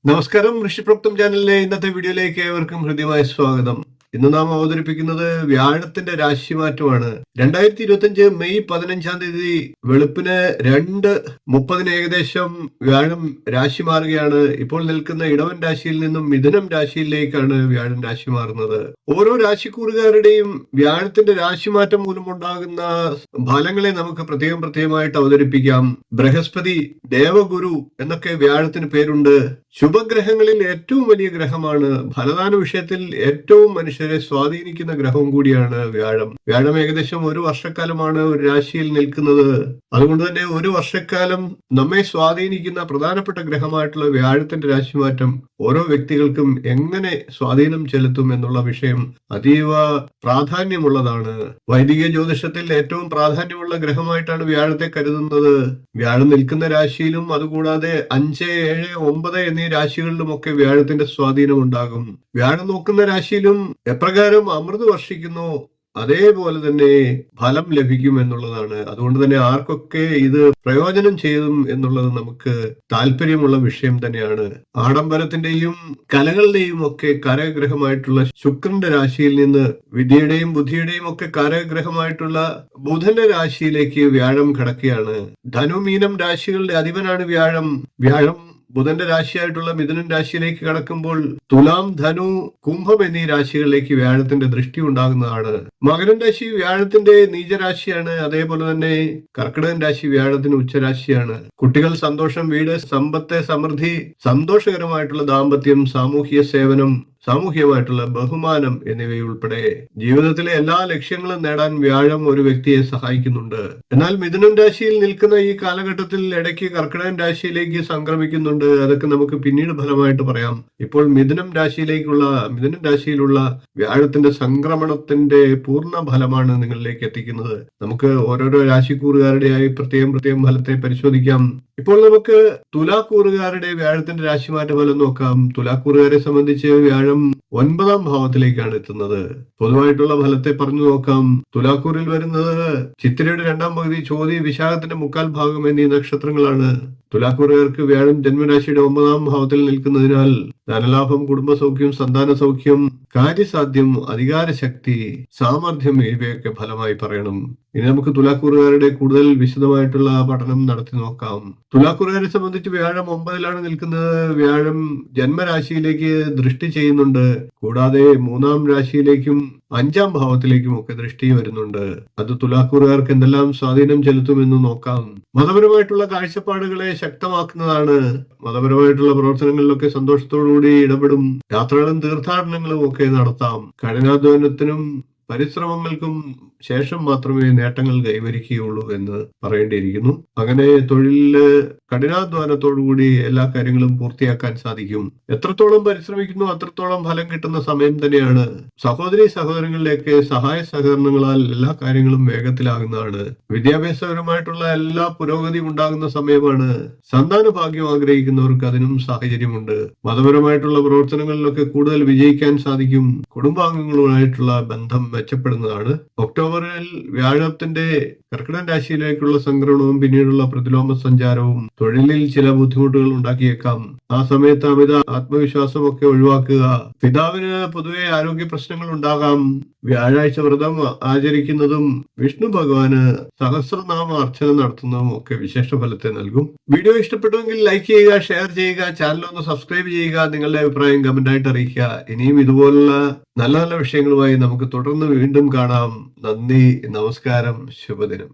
നമസ്കാരം, ഋഷിപ്രോക്തം ചാനലിലെ ഇന്നത്തെ വീഡിയോയിലേക്ക് ഏവർക്കും ഹൃദ്യമായ സ്വാഗതം. ഇന്ന് നാം അവതരിപ്പിക്കുന്നത് വ്യാഴത്തിന്റെ രാശിമാറ്റമാണ്. 2025 മെയ് 15 തീയതി വെളുപ്പിന് 2:30 ഏകദേശം വ്യാഴം രാശി മാറുകയാണ്. ഇപ്പോൾ നിൽക്കുന്ന ഇടവൻ രാശിയിൽ നിന്നും മിഥുനം രാശിയിലേക്കാണ് വ്യാഴം രാശി മാറുന്നത്. ഓരോ രാശിക്കൂറുകാരുടെയും വ്യാഴത്തിന്റെ രാശിമാറ്റം മൂലമുണ്ടാകുന്ന ഫലങ്ങളെ നമുക്ക് പ്രത്യേകമായിട്ട് അവതരിപ്പിക്കാം. ബൃഹസ്പതി, ദേവഗുരു എന്നൊക്കെ വ്യാഴത്തിന് പേരുണ്ട്. ശുഭഗ്രഹങ്ങളിൽ ഏറ്റവും വലിയ ഗ്രഹമാണ്. ഫലദാന വിഷയത്തിൽ ഏറ്റവും മനുഷ്യരെ സ്വാധീനിക്കുന്ന ഗ്രഹവും കൂടിയാണ് വ്യാഴം. വ്യാഴം ഏകദേശം 1 വർഷക്കാലമാണ് ഒരു രാശിയിൽ നിൽക്കുന്നത്. അതുകൊണ്ട് തന്നെ 1 വർഷക്കാലം നമ്മെ സ്വാധീനിക്കുന്ന പ്രധാനപ്പെട്ട ഗ്രഹമായിട്ടുള്ള വ്യാഴത്തിന്റെ രാശിമാറ്റം ഓരോ വ്യക്തികൾക്കും എങ്ങനെ സ്വാധീനം ചെലുത്തും എന്നുള്ള വിഷയം അതീവ പ്രാധാന്യമുള്ളതാണ്. വൈദിക ജ്യോതിഷത്തിൽ ഏറ്റവും പ്രാധാന്യമുള്ള ഗ്രഹമായിട്ടാണ് വ്യാഴത്തെ കരുതുന്നത്. വ്യാഴം നിൽക്കുന്ന രാശിയിലും അതുകൂടാതെ 5, 7, 9 എന്നീ രാശികളിലുമൊക്കെ വ്യാഴത്തിന്റെ സ്വാധീനം ഉണ്ടാകും. വ്യാഴം നോക്കുന്ന രാശിയിലും എപ്രകാരം അമൃത് വർഷിക്കുന്നു അതേപോലെ തന്നെ ഫലം ലഭിക്കും എന്നുള്ളതാണ്. അതുകൊണ്ട് തന്നെ ആർക്കൊക്കെ ഇത് പ്രയോജനം ചെയ്യും എന്നുള്ളത് നമുക്ക് താല്പര്യമുള്ള വിഷയം തന്നെയാണ്. ആഡംബരത്തിന്റെയും കലകളുടെയും ഒക്കെ കാരഗ്രഹമായിട്ടുള്ള ശുക്രന്റെ രാശിയിൽ നിന്ന് വിദ്യയുടെയും ബുദ്ധിയുടെയും ഒക്കെ കാരഗ്രഹമായിട്ടുള്ള ബുധന്റെ രാശിയിലേക്ക് വ്യാഴം കടക്കുകയാണ്. ധനു, മീനം രാശികളുടെ അധിപനാണ് വ്യാഴം. വ്യാഴം ബുധന്റെ രാശിയായിട്ടുള്ള മിഥുനൻ രാശിയിലേക്ക് കടക്കുമ്പോൾ തുലാം, ധനു, കുംഭം എന്നീ രാശികളിലേക്ക് വ്യാഴത്തിന്റെ ദൃഷ്ടി ഉണ്ടാകുന്നതാണ്. മകരൻ രാശി വ്യാഴത്തിന്റെ നീചരാശിയാണ്. അതേപോലെ തന്നെ കർക്കിടകൻ രാശി വ്യാഴത്തിന് ഉച്ചരാശിയാണ്. കുട്ടികൾ, സന്തോഷം, വീട്, സമ്പത്ത്, സമൃദ്ധി, സന്തോഷകരമായിട്ടുള്ള ദാമ്പത്യം, സാമൂഹിക സേവനം, സാമൂഹികമായിട്ടുള്ള ബഹുമാനം എന്നിവയുൾപ്പെടെ ജീവിതത്തിലെ എല്ലാ ലക്ഷ്യങ്ങളും നേടാൻ വ്യാഴം ഒരു വ്യക്തിയെ സഹായിക്കുന്നുണ്ട്. എന്നാൽ മിഥുനം രാശിയിൽ നിൽക്കുന്ന ഈ കാലഘട്ടത്തിൽ ഇടയ്ക്ക് കർക്കിടകൻ രാശിയിലേക്ക് സംക്രമിക്കുന്നുണ്ട്. അതൊക്കെ നമുക്ക് പിന്നീട് ഫലമായിട്ട് പറയാം. ഇപ്പോൾ മിഥുനം രാശിയിലുള്ള വ്യാഴത്തിന്റെ സംക്രമണത്തിന്റെ പൂർണ്ണ ഫലമാണ് നിങ്ങളിലേക്ക് എത്തിക്കുന്നത്. നമുക്ക് ഓരോരോ രാശിക്കൂറുകാരുടെയായി പ്രത്യേകം ഫലത്തെ പരിശോധിക്കാം. ഇപ്പോൾ നമുക്ക് തുലാക്കൂറുകാരുടെ വ്യാഴത്തിന്റെ രാശിമാറ്റ ഫലം നോക്കാം. തുലാക്കൂറുകാരെ സംബന്ധിച്ച് വ്യാഴം 9ാം ഭാവത്തിലേക്കാണ് എത്തുന്നത്. പൊതുവായിട്ടുള്ള ഫലത്തെ പറഞ്ഞു നോക്കാം. തുലാക്കൂറിൽ വരുന്നത് ചിത്തിരയുടെ 2ാം പകുതി, ചോതി, വിശാഖത്തിന്റെ 3/4 ഭാഗം എന്നീ നക്ഷത്രങ്ങളാണ്. തുലാക്കൂറുകാർക്ക് വ്യാഴം ജന്മരാശിയുടെ 9ാം ഭാവത്തിൽ നിൽക്കുന്നതിനാൽ ധനലാഭം, കുടുംബസൗഖ്യം, സന്താന സൗഖ്യം, കാര്യസാധ്യം, അധികാരശക്തി, സാമർഥ്യം ഇവയൊക്കെ ഫലമായി പറയണം. ഇനി നമുക്ക് തുലാക്കൂറുകാരുടെ കൂടുതൽ വിശദമായിട്ടുള്ള പഠനം നടത്തി നോക്കാം. തുലാക്കൂറുകാരെ സംബന്ധിച്ച് വ്യാഴം 9ലാണ് നിൽക്കുന്നത്. വ്യാഴം ജന്മരാശിയിലേക്ക് ദൃഷ്ടി ചെയ്യുന്നുണ്ട്. കൂടാതെ 3ാം രാശിയിലേക്കും 5ാം ഭാവത്തിലേക്കും ഒക്കെ ദൃഷ്ടി വരുന്നുണ്ട്. അത് തുലാക്കൂറുകാർക്ക് എന്തെല്ലാം സ്വാധീനം ചെലുത്തുമെന്ന് നോക്കാം. മതപരമായിട്ടുള്ള കാഴ്ചപ്പാടുകളെ ശക്തമാക്കുന്നതാണ്. മതപരമായിട്ടുള്ള പ്രവർത്തനങ്ങളിലൊക്കെ സന്തോഷത്തോടുകൂടി ഇടപെടും. യാത്രകളും തീർത്ഥാടനങ്ങളും ഒക്കെ നടത്താം. കഠിനാധ്വാനത്തിനും പരിശ്രമങ്ങൾക്കും ശേഷം മാത്രമേ നേട്ടങ്ങൾ കൈവരിക്കുകയുള്ളൂ എന്ന് പറയേണ്ടിയിരിക്കുന്നു. അങ്ങനെ തൊഴിലില് കഠിനാധ്വാനത്തോടുകൂടി എല്ലാ കാര്യങ്ങളും പൂർത്തിയാക്കാൻ സാധിക്കും. എത്രത്തോളം പരിശ്രമിക്കുന്നു അത്രത്തോളം ഫലം കിട്ടുന്ന സമയം തന്നെയാണ്. സഹോദരങ്ങളിലേക്ക് സഹായ സഹകരണങ്ങളാൽ എല്ലാ കാര്യങ്ങളും വേഗത്തിലാകുന്നതാണ്. വിദ്യാഭ്യാസപരമായിട്ടുള്ള എല്ലാ പുരോഗതി ഉണ്ടാകുന്ന സമയമാണ്. സന്താന ഭാഗ്യം ആഗ്രഹിക്കുന്നവർക്ക് അതിനും സാഹചര്യമുണ്ട്. മതപരമായിട്ടുള്ള പ്രവർത്തനങ്ങളിലൊക്കെ കൂടുതൽ വിജയിക്കാൻ സാധിക്കും. കുടുംബാംഗങ്ങളുമായിട്ടുള്ള ബന്ധം മെച്ചപ്പെടുന്നതാണ്. ഒക്ടോബറിൽ വ്യാഴത്തിന്റെ കർക്കിടകൻ രാശിയിലേക്കുള്ള സംക്രമണവും പിന്നീടുള്ള പ്രതിലോമ സഞ്ചാരവും തൊഴിലിൽ ചില ബുദ്ധിമുട്ടുകൾ ഉണ്ടാക്കിയേക്കാം. ആ സമയത്ത് അമിത ആത്മവിശ്വാസമൊക്കെ ഒഴിവാക്കുക. പിതാവിന് പൊതുവെ ആരോഗ്യ പ്രശ്നങ്ങൾ ഉണ്ടാകാം. വ്യാഴാഴ്ച വ്രതം ആചരിക്കുന്നതും വിഷ്ണു ഭഗവാന് സഹസ്രനാമ അർച്ചന നടത്തുന്നതും ഒക്കെ വിശേഷ ഫലത്തെ നൽകും. വീഡിയോ ഇഷ്ടപ്പെട്ടുവെങ്കിൽ ലൈക്ക് ചെയ്യുക, ഷെയർ ചെയ്യുക, ചാനൽ ഒന്ന് സബ്സ്ക്രൈബ് ചെയ്യുക. നിങ്ങളുടെ അഭിപ്രായം കമന്റായിട്ട് അറിയിക്കുക. ഇനിയും ഇതുപോലുള്ള നല്ല വിഷയങ്ങളുമായി നമുക്ക് തുടർന്ന് വീണ്ടും കാണാം. നന്ദി, നമസ്കാരം, ശുഭദിനം.